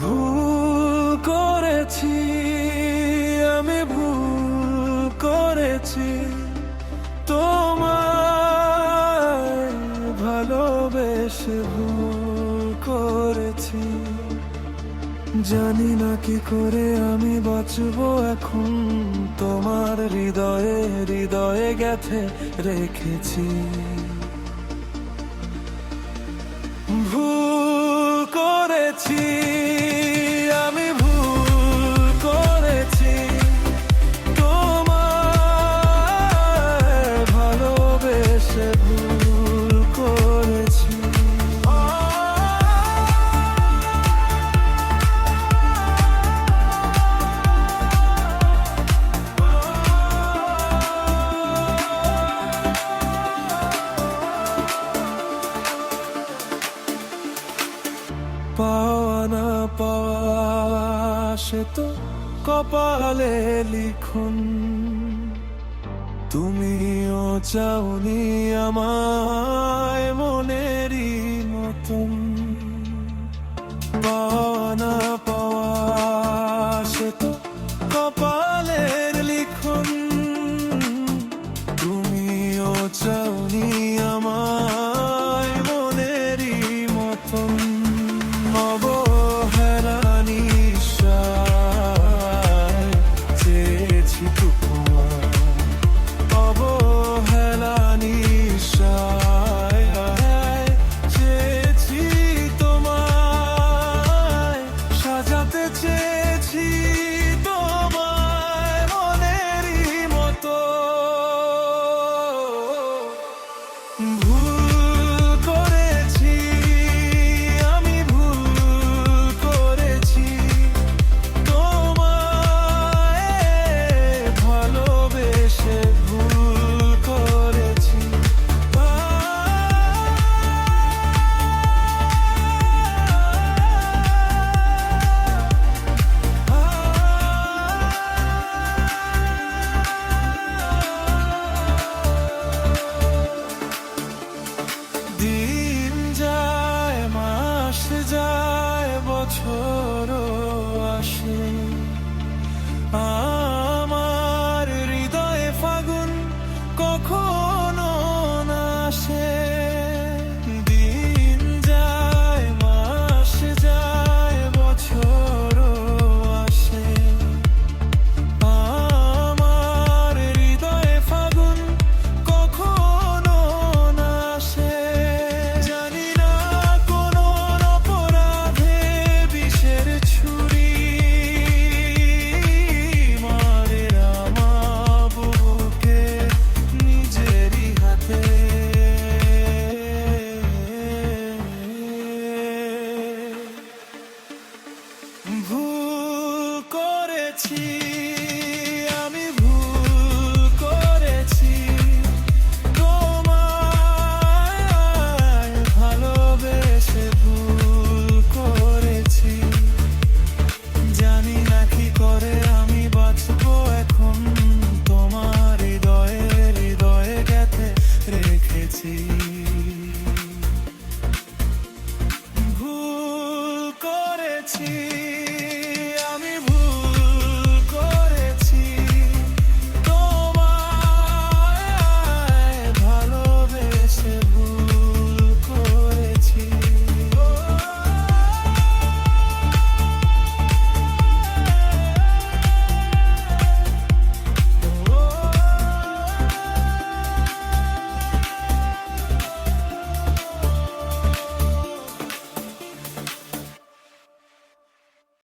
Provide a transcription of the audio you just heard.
ভুল করেছি, আমি ভুল করেছি, তোমায় ভালোবেসে ভুল করেছি। জানি না কি করে আমি বাঁচবো এখন, তোমার হৃদয়ে হৃদয়ে গেঁথে রেখেছি। ভুল করেছি, আমি ভুল করেছি, তোমায় ভালোবেসে ভুল করেছি। পাওয়া না পাওয়া সে তো কপালে লিখন, তুমিও চাওনি আমায় মনেরই মতন। পাওয়া না পাওয়া সে তো কপালের লিখন, তুমিও চাওনি আমায় মনেরই মতন। অবহেলা নিঃশ্বাস চেয়েছি তোমার, অবহেলা নিঃশ্বাস চেয়েছি তোমায়, সাজাতে চেয়েছি তোমায় মনেরই মতো। দিন যায়, মাস যায়, বছরও আসে, আমার হৃদয়ে ফাগুন কখনো না আসে। দিন যায়, মাস যায়, বছরও আসে, আমার হৃদয়ে ফাগুন কখনো না আসে। ভুল করেছি, আমি ভুল করেছি, তোমায় ভালোবেসে ভুল করেছি। জানি না কি করে আমি বাঁচবো এখন, তোমার হৃদয়ে হৃদয়ে গেঁথে রেখেছি। ভুল করেছি।